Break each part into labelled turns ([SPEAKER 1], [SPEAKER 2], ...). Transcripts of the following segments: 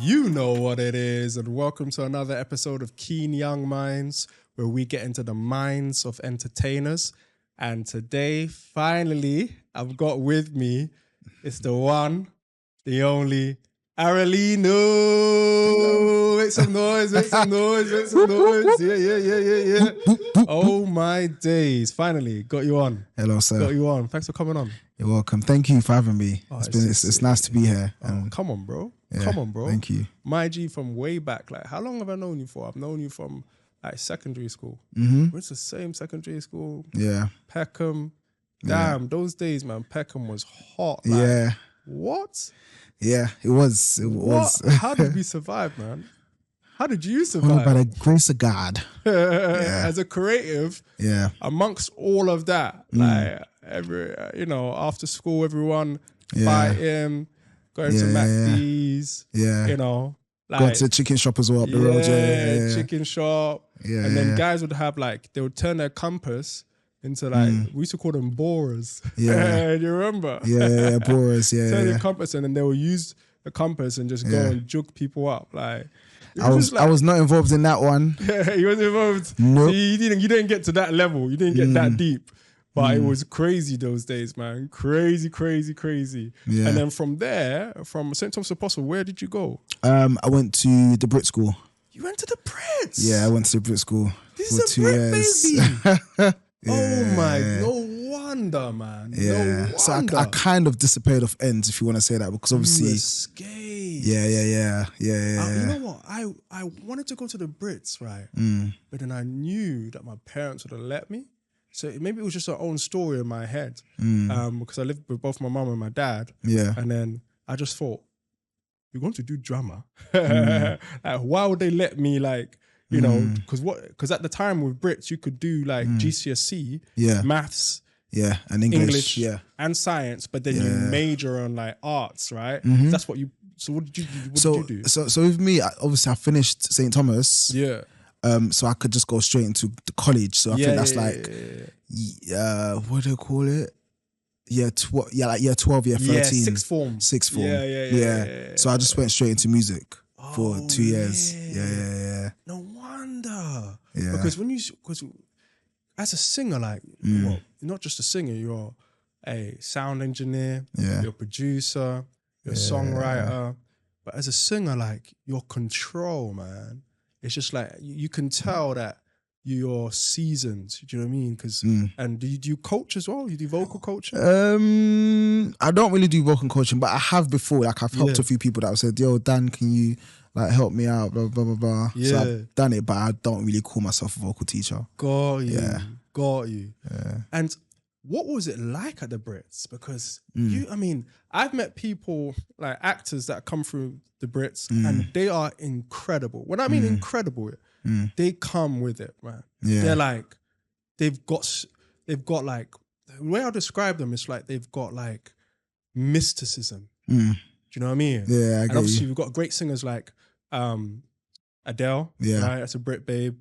[SPEAKER 1] You know what it is, and welcome to another episode of Keen Young Minds, where we get into the minds of entertainers. And today, finally, I've got with me, it's the one, the only, Arieleno. Make some noise, make some noise, make some noise. Yeah. Oh my days. Finally, got you on.
[SPEAKER 2] Hello, sir.
[SPEAKER 1] Got you on. Thanks for coming on.
[SPEAKER 2] You're welcome. Thank you for having me. It's nice to be here.
[SPEAKER 1] Come on, bro.
[SPEAKER 2] Yeah,
[SPEAKER 1] Come on, bro.
[SPEAKER 2] Thank you.
[SPEAKER 1] My G, from way back, like, how long have I known you for? I've known you from like secondary school.
[SPEAKER 2] Mm-hmm.
[SPEAKER 1] It's the same secondary school.
[SPEAKER 2] Yeah.
[SPEAKER 1] Peckham. Damn, those days, man, Peckham was hot. Like,
[SPEAKER 2] Yeah.
[SPEAKER 1] What?
[SPEAKER 2] Yeah, it was.
[SPEAKER 1] What? How did we survive, man? How did you
[SPEAKER 2] Only
[SPEAKER 1] survive?
[SPEAKER 2] by the grace of God.
[SPEAKER 1] As a creative,
[SPEAKER 2] Yeah.
[SPEAKER 1] amongst all of that, like after school, everyone fighting, going to McD's,
[SPEAKER 2] Going to the chicken shop as well up the road. Yeah.
[SPEAKER 1] chicken shop.
[SPEAKER 2] Yeah,
[SPEAKER 1] And then guys would have they would turn their compass into we used to call them borers.
[SPEAKER 2] Yeah.
[SPEAKER 1] You remember?
[SPEAKER 2] Yeah, Boris.
[SPEAKER 1] Turn
[SPEAKER 2] Yeah.
[SPEAKER 1] the compass and then they will use the compass and just go and jug people up. Like,
[SPEAKER 2] I was not involved in that one.
[SPEAKER 1] Yeah, he was involved.
[SPEAKER 2] Nope.
[SPEAKER 1] So you didn't get to that level. You didn't get that deep. But it was crazy those days, man. Crazy.
[SPEAKER 2] Yeah.
[SPEAKER 1] And then from there, from St. Thomas Apostle, where did you go?
[SPEAKER 2] I went to the Brit School.
[SPEAKER 1] You went to the Brits?
[SPEAKER 2] Yeah, I went to the Brit School
[SPEAKER 1] This
[SPEAKER 2] for
[SPEAKER 1] is a
[SPEAKER 2] 2
[SPEAKER 1] Brit
[SPEAKER 2] years.
[SPEAKER 1] baby.
[SPEAKER 2] Yeah.
[SPEAKER 1] Oh my, no wonder, man.
[SPEAKER 2] Yeah.
[SPEAKER 1] No wonder.
[SPEAKER 2] So I kind of disappeared off ends, if you want to say that, because obviously.
[SPEAKER 1] You escaped.
[SPEAKER 2] Yeah.
[SPEAKER 1] You know what? I wanted to go to the Brits, right? But then I knew that my parents would have let me. So maybe it was just our own story in my head. Because I lived with both my mum and my dad.
[SPEAKER 2] Yeah.
[SPEAKER 1] And then I just thought, you're going to do drama. Like, why would they let me because at the time with Brits, you could do GCSE, maths,
[SPEAKER 2] and English,
[SPEAKER 1] and science, but then you major on arts, right? That's what you. So what did you do?
[SPEAKER 2] So with me, obviously I finished St. Thomas.
[SPEAKER 1] Yeah.
[SPEAKER 2] So I could just go straight into the college. So I think that's what do they call it? Year 12, year 13.
[SPEAKER 1] Yeah, sixth form.
[SPEAKER 2] Yeah. So I just went straight into music for 2 years. Yeah.
[SPEAKER 1] No wonder.
[SPEAKER 2] Yeah.
[SPEAKER 1] Because as a singer, well, you're not just a singer, you're a sound engineer, you're a producer, you're a songwriter. But as a singer, your control, man, it's just you can tell that you're seasoned. Do you know what I mean? And do you do coach as well? You do vocal coaching?
[SPEAKER 2] I don't really do vocal coaching, but I have before. I've helped a few people that have said, "Yo, Dan, can you help me out?" Blah blah blah blah.
[SPEAKER 1] Yeah.
[SPEAKER 2] So I've done it, but I don't really call myself a vocal teacher.
[SPEAKER 1] Got you.
[SPEAKER 2] Yeah.
[SPEAKER 1] Got you.
[SPEAKER 2] Yeah.
[SPEAKER 1] And what was it like at the Brits? Because I've met people actors that come through the Brits and they are incredible. When I mean incredible, they come with it, man.
[SPEAKER 2] Yeah.
[SPEAKER 1] They're they've got the way I describe them is they've got mysticism. Do you know what I mean?
[SPEAKER 2] Yeah, I
[SPEAKER 1] and
[SPEAKER 2] get
[SPEAKER 1] obviously
[SPEAKER 2] you.
[SPEAKER 1] we've got great singers like Adele,
[SPEAKER 2] Yeah.
[SPEAKER 1] right? That's a Brit babe.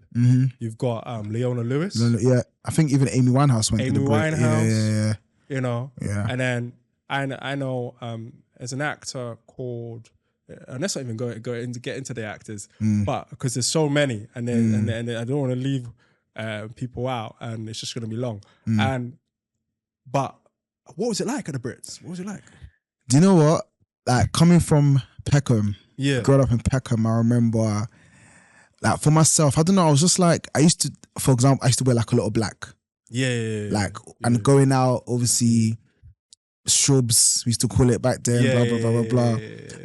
[SPEAKER 1] You've got Leona Lewis.
[SPEAKER 2] Yeah, I think even Amy Winehouse went to the
[SPEAKER 1] Amy
[SPEAKER 2] Brit.
[SPEAKER 1] Winehouse.
[SPEAKER 2] Yeah.
[SPEAKER 1] You know?
[SPEAKER 2] Yeah.
[SPEAKER 1] And then I know there's an actor called, and let's not even get into the actors, but because there's so many, and then I don't want to leave people out, and it's just going to be long. But what was it like at the Brits? What was it like?
[SPEAKER 2] Do you know what? Coming from Peckham, growing up in Peckham, I remember, for myself, I don't know, I was just I used to, for example, I used to wear a lot of black. And going out, obviously, shrubs, we used to call it back then, blah, blah.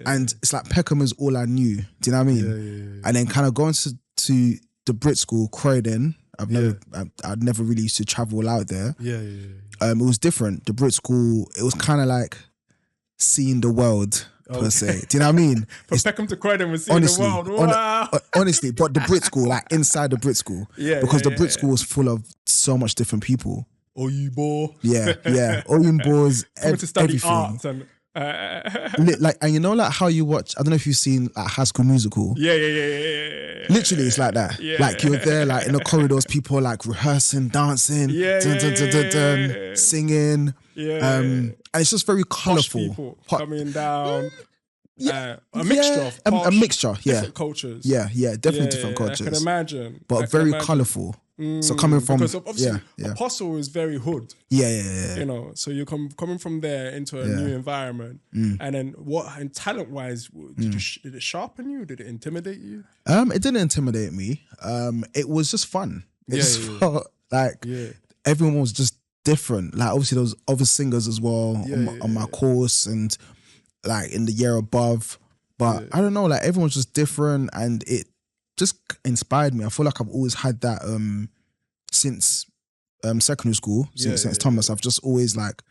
[SPEAKER 2] And it's Peckham is all I knew. Do you know what I mean? And then kind of going to the Brit School, Croydon, I'd never really used to travel out there. It was different. The Brit School, it was kind of seeing the world, per se. Do you know what I mean?
[SPEAKER 1] From Peckham to Croydon was seeing the world. Wow.
[SPEAKER 2] Honestly, but the Brit School, inside the Brit School. Because the Brit School was full of so much different people.
[SPEAKER 1] Oyinbo.
[SPEAKER 2] Yeah. Oyinbos,
[SPEAKER 1] to study
[SPEAKER 2] everything.
[SPEAKER 1] art and
[SPEAKER 2] and you know how you watch, I don't know if you've seen High School Musical.
[SPEAKER 1] Yeah.
[SPEAKER 2] Literally it's like that. You're there in the corridors, people rehearsing, dancing, singing. And it's just very colourful.
[SPEAKER 1] Posh people coming down. a mixture of
[SPEAKER 2] a mixture,
[SPEAKER 1] different cultures.
[SPEAKER 2] Yeah, definitely different cultures.
[SPEAKER 1] I can imagine.
[SPEAKER 2] But very colourful. So coming from...
[SPEAKER 1] Because obviously Apostle is very hood.
[SPEAKER 2] Yeah.
[SPEAKER 1] You know, so you're coming from there into a new environment. And then and talent-wise, did it sharpen you? Did it intimidate you?
[SPEAKER 2] It didn't intimidate me. It was just fun. Everyone was just different. Like obviously there was other singers as well on my course and like in the year above. But I don't know, like everyone's just different and it just inspired me. I feel like I've always had that since secondary school, since Thomas. I've just always like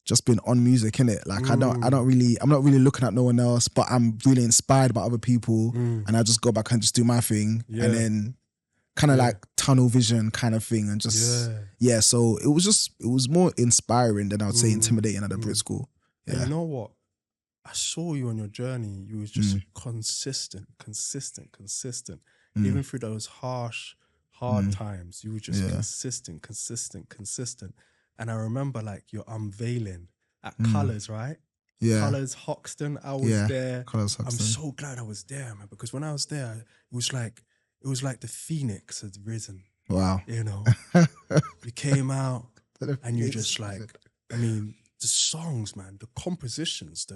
[SPEAKER 2] just been on music, innit? Like I'm not really looking at no one else, but I'm really inspired by other people and I just go back and just do my thing and then kind of like tunnel vision kind of thing and just so it was more inspiring than I would say intimidating at a Brit school.
[SPEAKER 1] And you know what? I saw you on your journey. You was just consistent. Even through those hard times, you were just consistent. And I remember like your unveiling at Colours, right? Yeah. Colours Hoxton. I was there.
[SPEAKER 2] Colours Hoxton.
[SPEAKER 1] I'm so glad I was there, man, because when I was there, it was like the phoenix had risen.
[SPEAKER 2] Wow.
[SPEAKER 1] You know, you came out and you're just like, I mean, the songs, man, the compositions,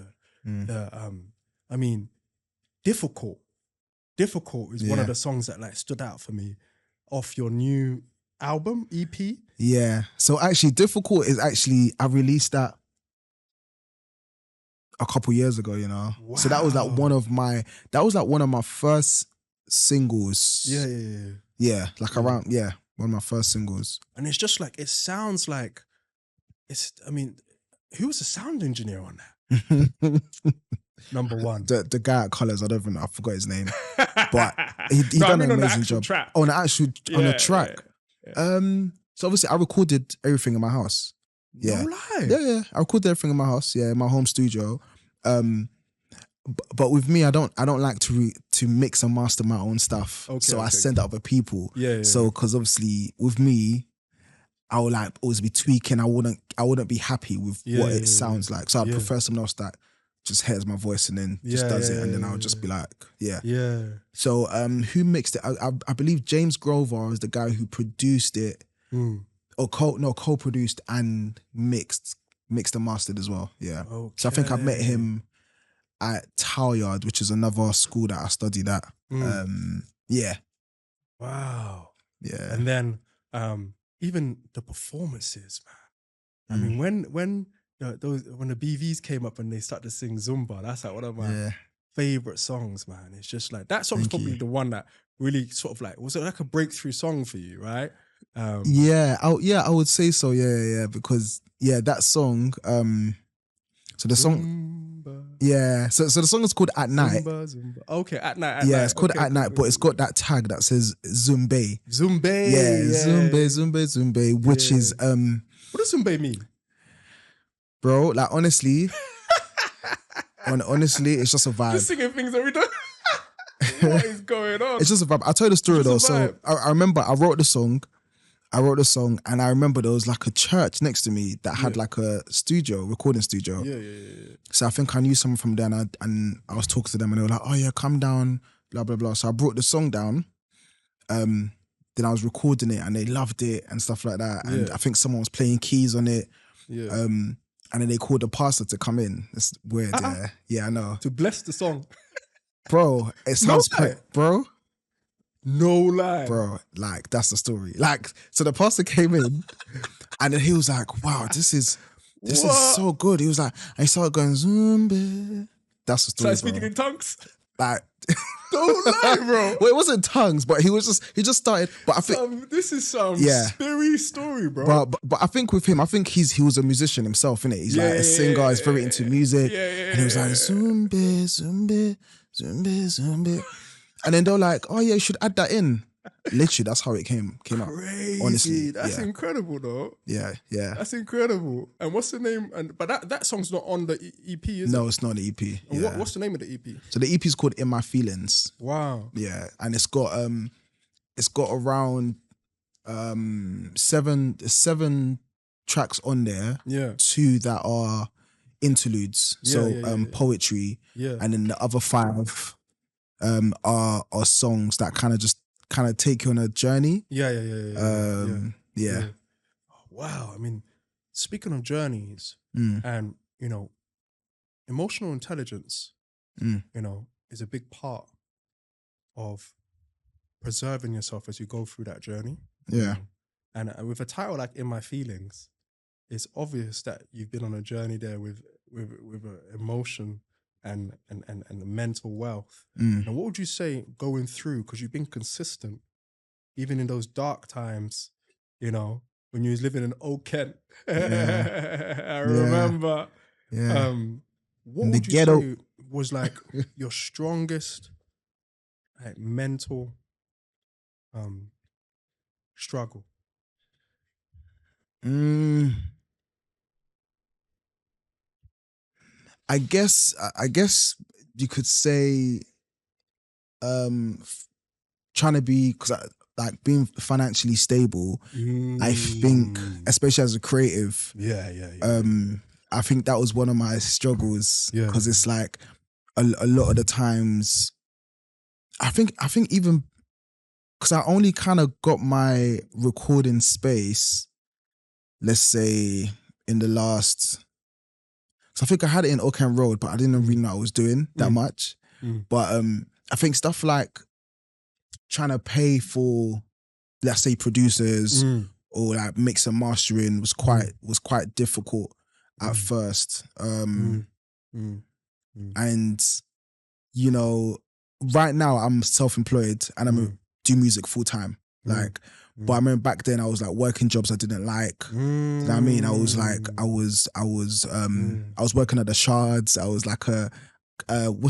[SPEAKER 1] Difficult. Difficult is one of the songs that like stood out for me off your new album, EP.
[SPEAKER 2] Yeah. So actually Difficult is actually, I released that a couple years ago, you know. Wow. So that was like one of my first singles. Yeah, like around, one of my first singles.
[SPEAKER 1] And it's just like, it sounds like, who was the sound engineer on that? Number one.
[SPEAKER 2] The guy at Colours, I forgot his name. But he done an amazing job.
[SPEAKER 1] Track.
[SPEAKER 2] On the track. Yeah. So obviously I recorded everything in my house. Yeah.
[SPEAKER 1] No lie.
[SPEAKER 2] Yeah. I recorded everything in my house, in my home studio. But with me, I don't like to mix and master my own stuff. So I send it other people. So because obviously with me, I would like always be tweaking. I wouldn't be happy with what it sounds like. So I prefer someone else that just hears my voice and then just does it, and then I'll just be like, So who mixed it? I believe James Grover is the guy who produced it, or co-produced and mixed and mastered as well. Yeah. Okay. So I think I met him at Talyard, which is another school that I studied at.
[SPEAKER 1] Wow.
[SPEAKER 2] Yeah.
[SPEAKER 1] And then even the performances, man. I mean, when the BVs came up and they started to sing Zumba, that's like one of my favorite songs, man. It's just like, that song's probably the one that really sort of like, was it like a breakthrough song for you, right?
[SPEAKER 2] I would say so. Yeah. Because that song, so the song,
[SPEAKER 1] Zumba.
[SPEAKER 2] So the song is called At Night.
[SPEAKER 1] Zumba. Okay, At Night.
[SPEAKER 2] It's called At Night, but it's got that tag that says Zumbe.
[SPEAKER 1] Zumbe.
[SPEAKER 2] Zumbe, which is
[SPEAKER 1] what does Zumbe mean?
[SPEAKER 2] Bro, like honestly, it's just a vibe.
[SPEAKER 1] Just singing things every day. What is going on?
[SPEAKER 2] It's just a vibe. I'll tell you the story though. So I remember I wrote the song and I remember there was like a church next to me that had like a recording studio.
[SPEAKER 1] Yeah.
[SPEAKER 2] So I think I knew someone from there and I was talking to them and they were like, oh yeah, come down, blah, blah, blah. So I brought the song down. Then I was recording it and they loved it and stuff like that. And I think someone was playing keys on it.
[SPEAKER 1] Yeah.
[SPEAKER 2] And then they called the pastor to come in. It's weird, Yeah, I know.
[SPEAKER 1] To bless the song.
[SPEAKER 2] Bro, it sounds bro.
[SPEAKER 1] No lie.
[SPEAKER 2] Bro, like, that's the story. Like, so the pastor came in and then he was like, wow, this is so good. He was like, and he started going, Zumba. That's the story,
[SPEAKER 1] speaking in tongues?
[SPEAKER 2] Like...
[SPEAKER 1] Don't lie, bro.
[SPEAKER 2] Well, it wasn't tongues, but he just started. But I think
[SPEAKER 1] this is some scary story, bro.
[SPEAKER 2] But I think with him, he was a musician himself, innit? He's like a singer. He's very into music, and he was like Zumba. And then they're like, oh yeah, you should add that in. Literally, that's how it came out.
[SPEAKER 1] Crazy.
[SPEAKER 2] Honestly,
[SPEAKER 1] that's incredible, though.
[SPEAKER 2] Yeah.
[SPEAKER 1] That's incredible. And what's the name? But that song's not on the EP, is it?
[SPEAKER 2] No, it's not the EP.
[SPEAKER 1] And what's the name of the EP?
[SPEAKER 2] So the EP is called In My Feelings.
[SPEAKER 1] Wow.
[SPEAKER 2] Yeah, and it's got around seven tracks on there.
[SPEAKER 1] Yeah.
[SPEAKER 2] 2 that are interludes. Poetry.
[SPEAKER 1] Yeah.
[SPEAKER 2] And then the other 5 are songs that kind of take you on a journey.
[SPEAKER 1] Yeah. Wow. I mean, speaking of journeys and, you know, emotional intelligence, you know, is a big part of preserving yourself as you go through that journey.
[SPEAKER 2] Yeah.
[SPEAKER 1] And with a title like In My Feelings, it's obvious that you've been on a journey there with emotion and mental wealth. Now, what would you say going through, because you've been consistent, even in those dark times, you know, when you was living in Old Kent, I remember.
[SPEAKER 2] Yeah.
[SPEAKER 1] What would you say was like your strongest like mental struggle?
[SPEAKER 2] I guess you could say trying to be, because like being financially stable, I think, especially as a creative, I think that was one of my struggles, because it's like a lot of the times I think even because I only kind of got my recording space, let's say in the last, so I think I had it in Oakham Road, but I didn't really know what I was doing that much. But I think stuff like trying to pay for, let's say, producers or like mix and mastering was quite difficult at first. And you know, right now I'm self-employed and I'm do music full time. Like, but I remember back then I was like working jobs I didn't like. You know what I mean? I was like, I was working at the Shards. I was like what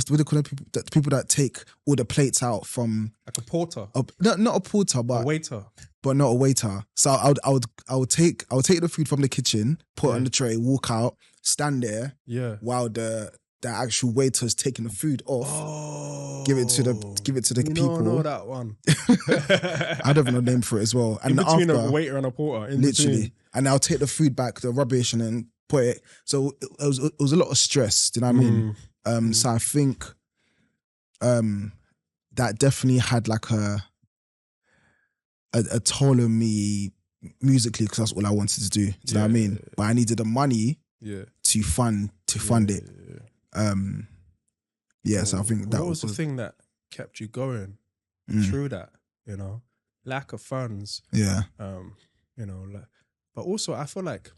[SPEAKER 2] do they call them? People that take all the plates out from,
[SPEAKER 1] like a porter.
[SPEAKER 2] Not a porter, but
[SPEAKER 1] a waiter.
[SPEAKER 2] But not a waiter. So I would take the food from the kitchen, put it on the tray, walk out, stand there, while the actual waiter's taking the food off, give it to the people.
[SPEAKER 1] No, that one.
[SPEAKER 2] I don't even know the name for it as well. And
[SPEAKER 1] in between
[SPEAKER 2] after,
[SPEAKER 1] a waiter and a porter,
[SPEAKER 2] literally.
[SPEAKER 1] Between.
[SPEAKER 2] And I'll take the food back, the rubbish, and then put it. So it was a lot of stress. Do you know what I mean? So I think that definitely had like a toll on me musically, because that's all I wanted to do. Do you know what I mean? But I needed the money to fund it. So I think that
[SPEAKER 1] what was the thing that kept you going through that, you know? Lack of funds.
[SPEAKER 2] Yeah.
[SPEAKER 1] You know, but also I feel like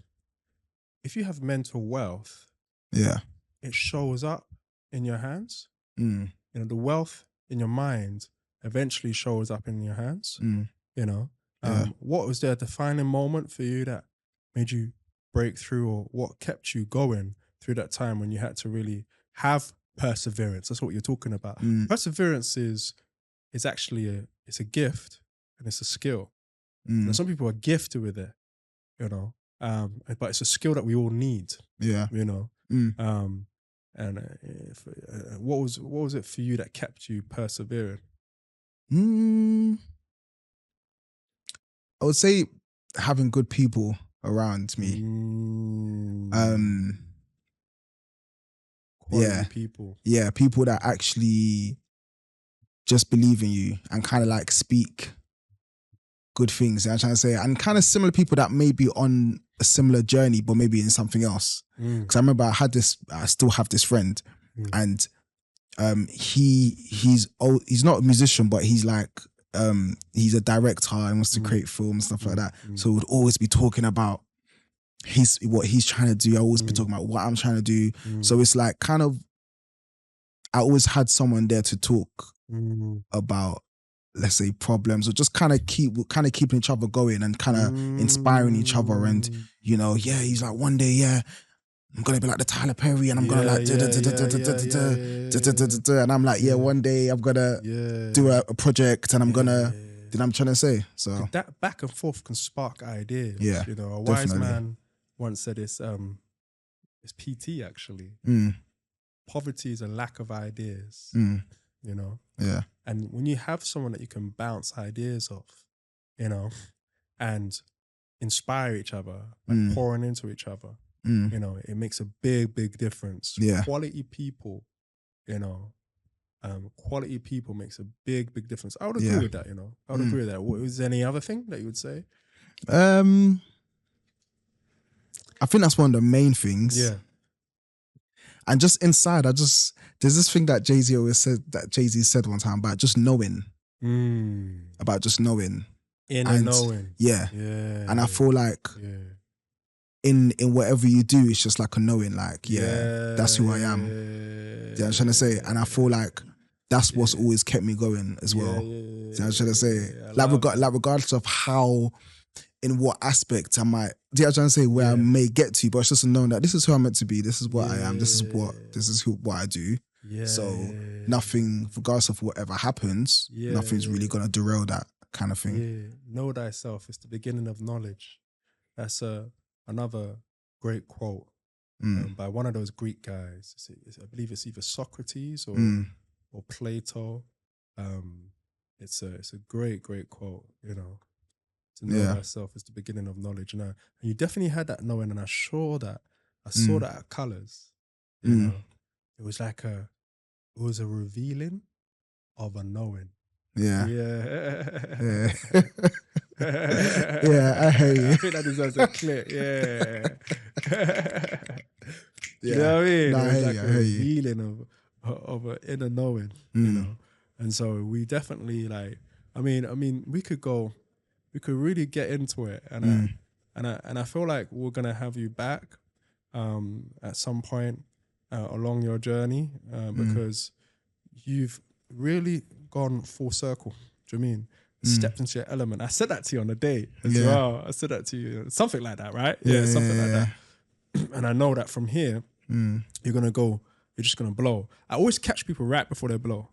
[SPEAKER 1] if you have mental wealth, it shows up in your hands. You know, the wealth in your mind eventually shows up in your hands. You know, what was the defining moment for you that made you break through, or what kept you going through that time when you had to really have perseverance? That's what you're talking about. Perseverance is actually it's a gift and it's a skill. Now, some people are gifted with it, you know, but it's a skill that we all need. Yeah, you know. What was it for you that kept you persevering?
[SPEAKER 2] I would say having good people around me.
[SPEAKER 1] Quality people.
[SPEAKER 2] Yeah, people that actually just believe in you and kind of like speak good things. I'm trying to say, and kind of similar people that may be on a similar journey, but maybe in something else. Because I remember I still have this friend, and he's not a musician, but he's like he's a director and wants to create films and stuff like that. So we'd always be talking about what he's trying to do. I always be talking about what I'm trying to do. So it's like kind of, I always had someone there to talk about, let's say, problems, or just kind of keeping each other going and kind of inspiring each other. And you know, he's like, one day, I'm gonna be like the Tyler Perry, and I'm gonna like and I'm like, one day I'm gonna do a project, and I'm gonna. Did I'm trying to say? So
[SPEAKER 1] that back and forth can spark ideas.
[SPEAKER 2] Yeah,
[SPEAKER 1] you know, a wise man once said it's PT actually. Poverty is a lack of ideas. You know.
[SPEAKER 2] Yeah.
[SPEAKER 1] And when you have someone that you can bounce ideas off, you know, and inspire each other, like pouring into each other, you know, it makes a big difference.
[SPEAKER 2] Yeah.
[SPEAKER 1] Quality people, you know, quality people makes a big difference. I would agree with that, you know. I would agree with that. Was there any other thing that you would say?
[SPEAKER 2] I think that's one of the main things.
[SPEAKER 1] Yeah.
[SPEAKER 2] And just inside, there's this thing that Jay-Z always said, that Jay-Z said one time about just knowing. About just knowing.
[SPEAKER 1] Knowing.
[SPEAKER 2] Yeah. And I feel like in whatever you do, it's just like a knowing, like, that's who I am. You know what I'm trying to say? And I feel like that's what's always kept me going as well. You know what I'm trying to say? Like regardless of how, in what aspect I might, do you know what I'm trying to say, where I may get to, but it's just knowing that this is who I'm meant to be, this is what I am, this is what I do. So nothing, regardless of whatever happens, nothing's really gonna derail that kind of thing.
[SPEAKER 1] Yeah. Know thyself is the beginning of knowledge. That's another great quote by one of those Greek guys. I believe it's either Socrates or Plato. It's a great quote, you know. To know thyself is the beginning of knowledge. And you definitely had that knowing, and I saw that at Colours. You know, it was like it was a revealing of a knowing.
[SPEAKER 2] Yeah.
[SPEAKER 1] Yeah.
[SPEAKER 2] Yeah, I hear you.
[SPEAKER 1] I think that deserves a clip. Yeah. You know what I mean?
[SPEAKER 2] No,
[SPEAKER 1] it was like a
[SPEAKER 2] revealing
[SPEAKER 1] of an inner knowing, you know. And so we definitely I mean, we could really get into it, and I feel like we're gonna have you back at some point along your journey because you've really gone full circle. Do you know what I mean? Stepped into your element. I said that to you on the day as well. I said that to you, something like that, right? Yeah, something like that. And I know that from here, you're just gonna blow. I always catch people right before they blow.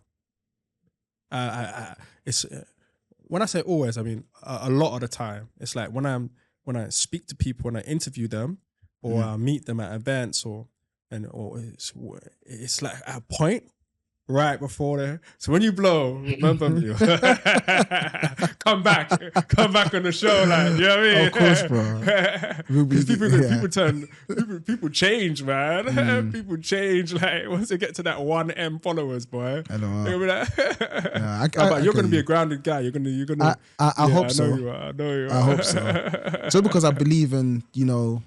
[SPEAKER 1] It's when I say always, I mean a lot of the time. It's like when I speak to people, when I interview them, or I meet them at events, or it's like at a point right before there. So when you blow, remember me. Come back on the show, like, you know what I mean?
[SPEAKER 2] Of course, bro.
[SPEAKER 1] Because people change, man. People change. Like once they get to that 1M followers, boy.
[SPEAKER 2] I know.
[SPEAKER 1] You're gonna be a grounded guy. You're gonna.
[SPEAKER 2] I hope so.
[SPEAKER 1] I know you are.
[SPEAKER 2] I hope so. So because I believe in, you know,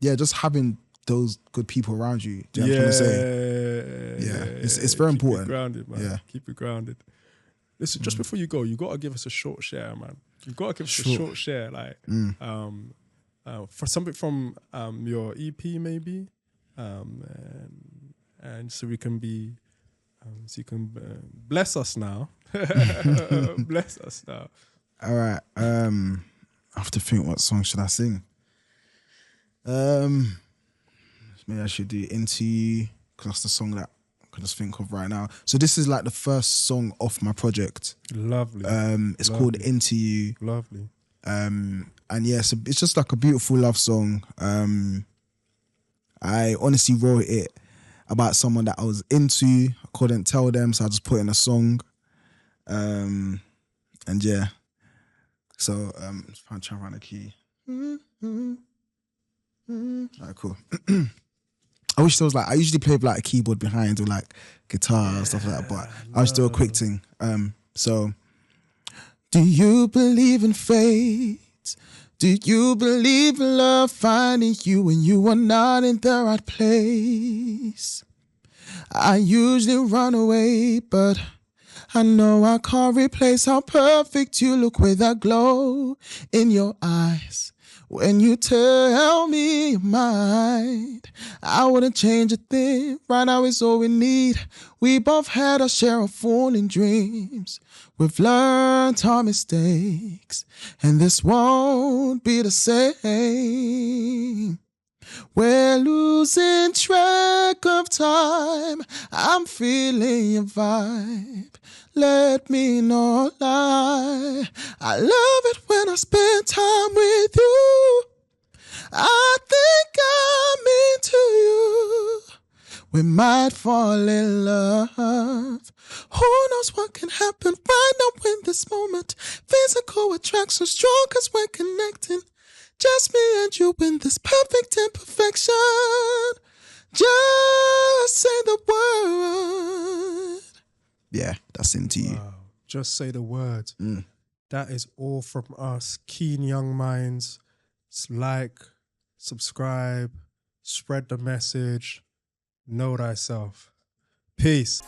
[SPEAKER 2] just having those good people around you. Do you know what I'm trying to say? Yeah. It's very important.
[SPEAKER 1] Keep it grounded, man. Yeah. Keep it grounded. Listen, just before you go, you got to give us a short share, man. You've got to give us a short share, like, for something from your EP, maybe, and so we can be, so you can bless us now. Bless us now.
[SPEAKER 2] All right. I have to think, what song should I sing? Maybe I should do Into You, because that's the song that I can just think of right now. So this is like the first song off my project.
[SPEAKER 1] Lovely.
[SPEAKER 2] It's called Into You.
[SPEAKER 1] Lovely.
[SPEAKER 2] And yeah, so it's just like a beautiful love song. I honestly wrote it about someone that I was into. I couldn't tell them, so I just put in a song. And yeah. So just trying to find a key. Alright, cool. I wish there was I usually play with a keyboard behind or guitar and stuff like that, but I'll just do a quick thing. So, do you believe in fate? Do you believe in love finding you when you are not in the right place? I usually run away, but I know I can't replace how perfect you look with that glow in your eyes. When you tell me your mind, I wouldn't change a thing. Right now is all we need. We both had our share of fooling dreams. We've learned our mistakes, and this won't be the same. We're losing track of time. I'm feeling your vibe. Let me not lie. I love it when I spend time with you. I think I'm into you. We might fall in love. Who knows what can happen right now in this moment? Physical attraction strong 'cause we're connecting. Just me and you in this perfect imperfection. Just say the word. Yeah, that's into you.
[SPEAKER 1] Wow. Just say the word. That is all from us, Keen Young Minds. Like, subscribe, spread the message, know thyself. Peace.